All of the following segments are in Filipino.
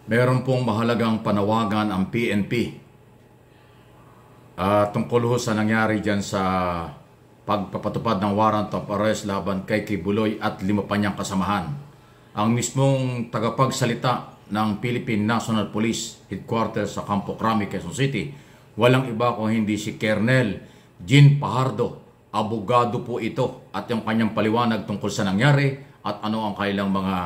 Meron pong mahalagang panawagan ang PNP tungkol sa nangyari dyan sa pagpapatupad ng warrant of arrest laban kay Kibuloy at 5 pa niyang kasamahan. Ang mismong tagapagsalita ng Philippine National Police Headquarters sa Campo Crame, Quezon City, walang iba kung hindi si Colonel Jean Pajardo. Abogado po ito at yung kanyang paliwanag tungkol sa nangyari at ano ang kailang mga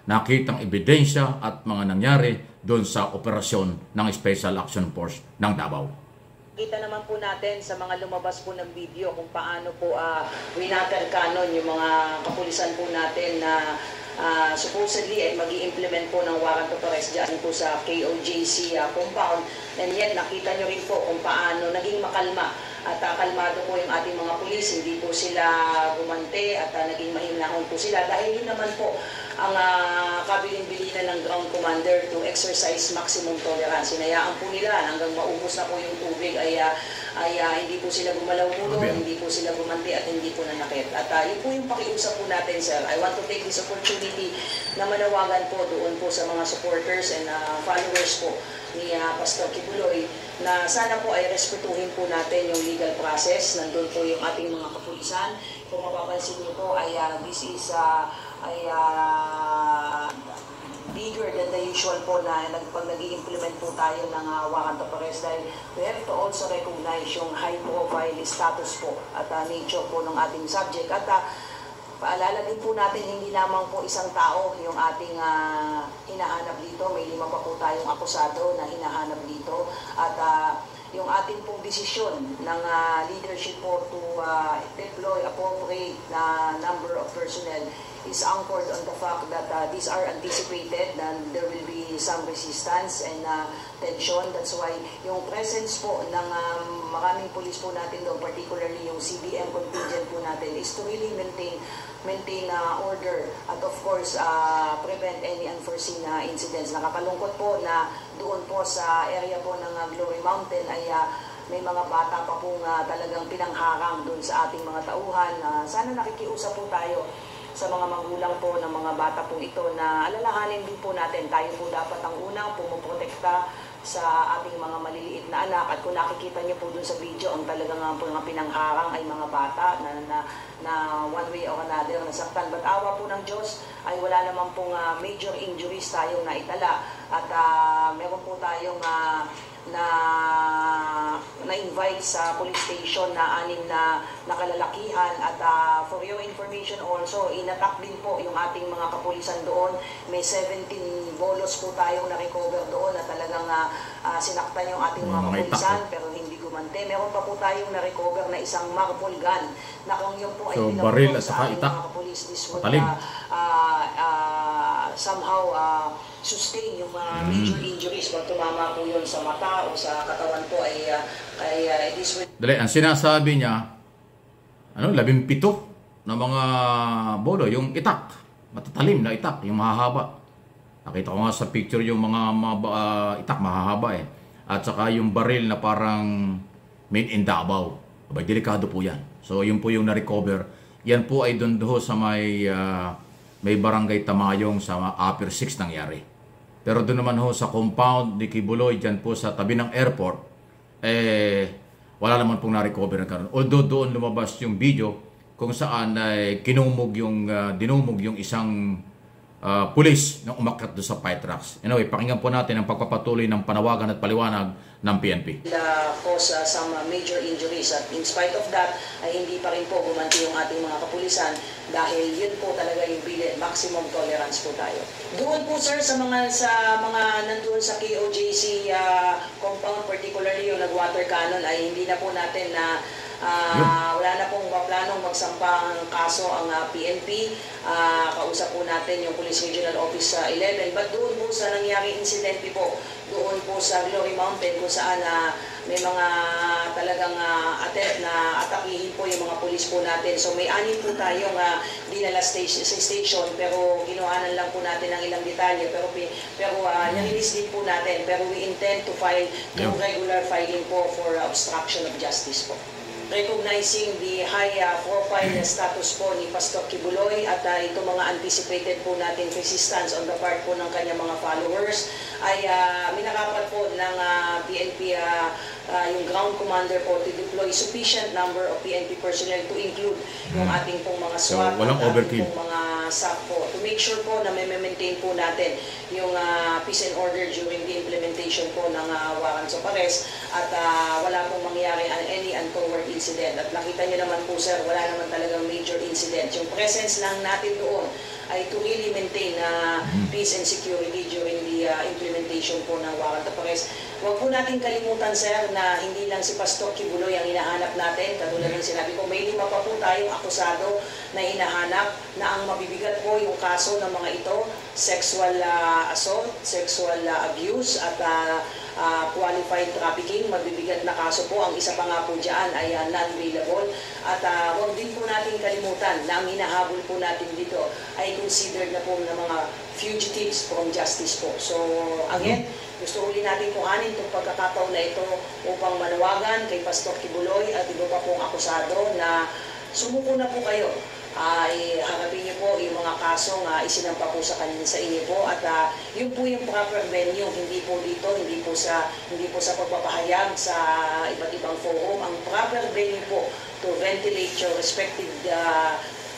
nakitang ebidensya at mga nangyari doon sa operasyon ng Special Action Force ng Davao. Kita naman po natin sa mga lumabas po ng video kung paano po winaterkanon yung mga kapulisan po natin na supposedly ay mag-i-implement po ng warrant of arrest dyan po sa KOJC compound. And yet nakita nyo rin po kung paano naging makalma at kalmado po yung ating mga pulis. Hindi po sila gumante at naging mahinahon po sila dahil yun naman po ang kabilin-bilinan ng ground commander to exercise maximum tolerance. Hinayaan po nila hanggang maubos na po yung tubig ay hindi po sila gumalaw-mulong, hindi po sila gumanti at hindi po nanakit. At yun po yung pakiusap po natin, sir. I want to take this opportunity na manawagan po doon po sa mga supporters and followers po ni Pastor Kibuloy na sana po ay respetuhin po natin yung legal process. Nandun po yung ating mga kapulisan. Kung mapapansin niyo po ay this is bigger than the usual po na pag nag-i-implement po tayo ng warrant of arrest dahil we have to also recognize yung high profile status po at nature po ng ating subject. At paalala din po natin, hindi lamang po isang tao yung ating hinahanap dito. May 5 pa po tayong akusado na hinahanap dito. At yung ating pong desisyon ng leadership po to deploy appropriate na number of personnel is anchored on the fact that these are anticipated and there will be some resistance and tension. That's why yung presence po ng maraming police po natin doon, particularly yung CBM contingent po natin, is to really maintain order at of course prevent any unforeseen incidents. Nakakalungkot po na doon po sa area po ng Glory Mountain ay may mga bata pa pong talagang pinangharang doon sa ating mga tauhan. Sana nakikiusap po tayo sa mga magulang po ng mga bata pong ito na alalahanin din po natin. Tayo po dapat ang unang pumuprotekta sa ating mga maliliit na anak. At kung nakikita niyo po dun sa video, ang talagang mga pinangharang ay mga bata na one way or another nasaktan. But awa po ng Diyos ay wala naman pong major injuries tayong naitala. At meron po tayong na-invite sa police station na 6 na nakalalakihan. At for your information also, inattack din po yung ating mga kapulisan doon. May 17 bolos po tayong na-recover doon na talagang sinaktan yung ating mga kapulisan pero hindi gumante. Meron pa po tayong na-recover na isang marble gun na kung yun po ay baril at sa saka ating itak. mga kapulis, this would somehow sustain yung major injuries pag tumama po yun sa mata o sa katawan po ay this would... Dali, ang sinasabi niya, 17 na mga bolo, yung itak, matatalim na itak, yung mahahaba. Nakita ko nga sa picture yung mga itak, mahahaba eh. At saka yung baril na parang made in Davao. Abay, delikado po yan. So, yun po yung na-recover. Yan po ay doon sa may barangay Tamayong sa Upper 6 nangyari. Pero doon naman ho sa compound ni Kibuloy, dyan po sa tabi ng airport, wala naman pong na-recover na karon. Although doon lumabas yung video kung saan dinumog yung isang pulis na umakyat doon sa fire trucks. Anyway, pakinggan po natin ang pagpapatuloy ng panawagan at paliwanag ng PNP. Cause some major injuries at in spite of that ay hindi pa rin po gumanti yung ating mga kapulisan dahil yun po talaga yung maximum tolerance po tayo. Doon po sir sa mga nandoon sa KOJC compound, particularly yung nag-water cannon, ay hindi na po natin na wala na pong planong magsampang kaso ang PNP. Kausap po natin yung Police Regional Office 11. But doon po sa nangyari incident po, doon po sa Glory Mountain kung saan may mga talagang attempt na atakihin po yung mga police po natin. So may 6 po tayong dinala sa station pero kinuhanan lang po natin ng ilang detalye pero narilis din po natin. Pero we intend to file yung regular filing po for obstruction of justice po. recognizing the high profile status po ni Pastor Kibuloy at ito mga anticipated po natin resistance on the part po ng kanyang mga followers ay minakapat po ng PNP yung ground commander po to deploy sufficient number of PNP personnel to include yung ating pong mga SWAT So, walang at overkill. ating pong mga SAP po to make sure po na may maintain po natin yung peace and order during the implementation po ng warrants of arrest at wala pong mangyari any untoward incident. At nakita nyo naman po sir, wala naman talagang major incident. Yung presence lang natin doon ay to really maintain peace and security during the implementation po ng warrant of arrest. Huwag po natin kalimutan sir na hindi lang si Pastor Kibuloy ang hinahanap natin. Katulad ng sinabi ko, may 5 pa po tayong akusado na hinahanap na ang mabibigat po yung kaso ng mga ito, sexual assault, sexual abuse at qualified trafficking. Mabibigat na kaso po. Ang isa pa nga po dyan ay non-bailable. At huwag din po natin kalimutan na ang hinahabol po natin dito ay considered na po ng mga fugitives from justice po. So again, gusto ulit natin kuhanin itong pagkakataon na ito upang manawagan kay Pastor Kibuloy at iba pa pong akusado na sumuko na po kayo. Harapin niyo po yung mga kasong isinampa po sa inyo po at yun po yung proper venue, hindi po dito, hindi po sa pagpapahayag sa iba't ibang forum. Ang proper venue po to ventilate your respective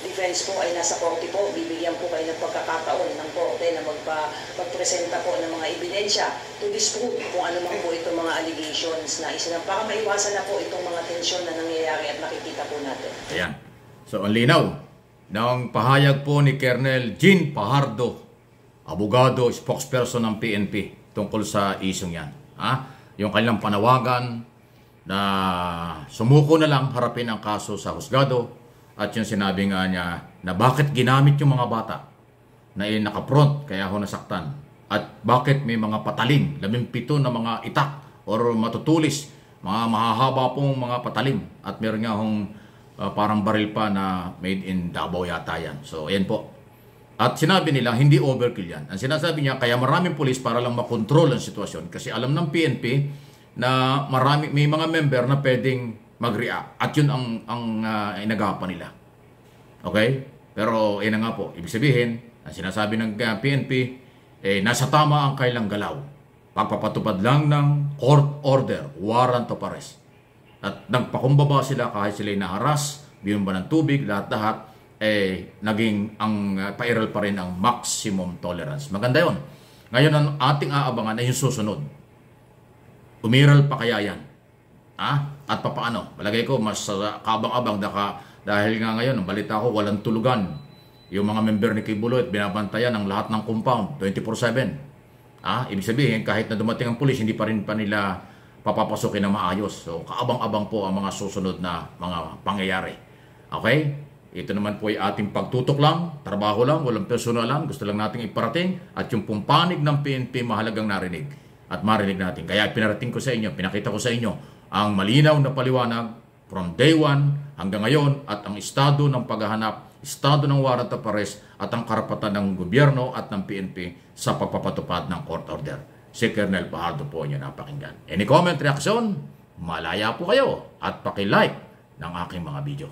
defense po ay nasa korte po. Bibigyan po kayo ng pagkakataon ng korte na magpresenta po ng mga ebidensya to disprove kung ano man po itong mga allegations na isinampa para maiwasan na po itong mga tensyon na nangyayari at nakikita po natin. Ayan. So, ang linaw ng pahayag po ni Colonel Jean Fajardo, abogado, spokesperson ng PNP tungkol sa isyong yan. Yung kanilang panawagan na sumuko na lang harapin ang kaso sa husgado at yung sinabi nga niya na bakit ginamit yung mga bata na nakapront kaya ho nasaktan at bakit may mga patalim, 17 na mga itak or matutulis, mga mahahaba pong mga patalim at meron nga hong parang baril pa na made in Davao yata yan. So, ayan po. At sinabi nila, hindi overkill yan. Ang sinasabi niya, kaya maraming pulis para lang makontrol ang sitwasyon. Kasi alam ng PNP na may mga member na pwedeng mag-react. At yun ang inagapan nila. Okay? Pero, yun na nga po. Ibig sabihin, ang sinasabi ng PNP, nasa tama ang kailang galaw. Pagpapatupad lang ng court order, warrant of arrest. At nagpakumbaba sila kahit sila'y naharas, binom ba ng tubig, lahat-lahat, naging ang pairal pa rin ang maximum tolerance. Maganda yon. Ngayon, ang ating aabangan ay yung susunod. Umiral pa kaya yan? At papaano? Malagay ko, mas kabang-abang dahil nga ngayon, ang balita ko, walang tulugan. Yung mga member ni Kibuloy at binabantayan ang lahat ng compound, 24/7. Ibig sabihin, kahit na dumating ang pulis, hindi pa rin nila papapasukin na maayos. So, kaabang-abang po ang mga susunod na mga pangyayari. Okay? Ito naman po ay ating pagtutok lang, trabaho lang, walang personalan. Gusto lang nating iparating at yung pumpanig ng PNP mahalagang narinig at marinig natin. Kaya pinarating ko sa inyo, pinakita ko sa inyo ang malinaw na paliwanag from day 1 hanggang ngayon at ang estado ng paghahanap, estado ng warrant of arrest at ang karapatan ng gobyerno at ng PNP sa pagpapatupad ng court order. Si Colonel Fajardo po niyo napakinggan. Any comment, reaksyon? Malaya po kayo at paki-like ng aking mga video.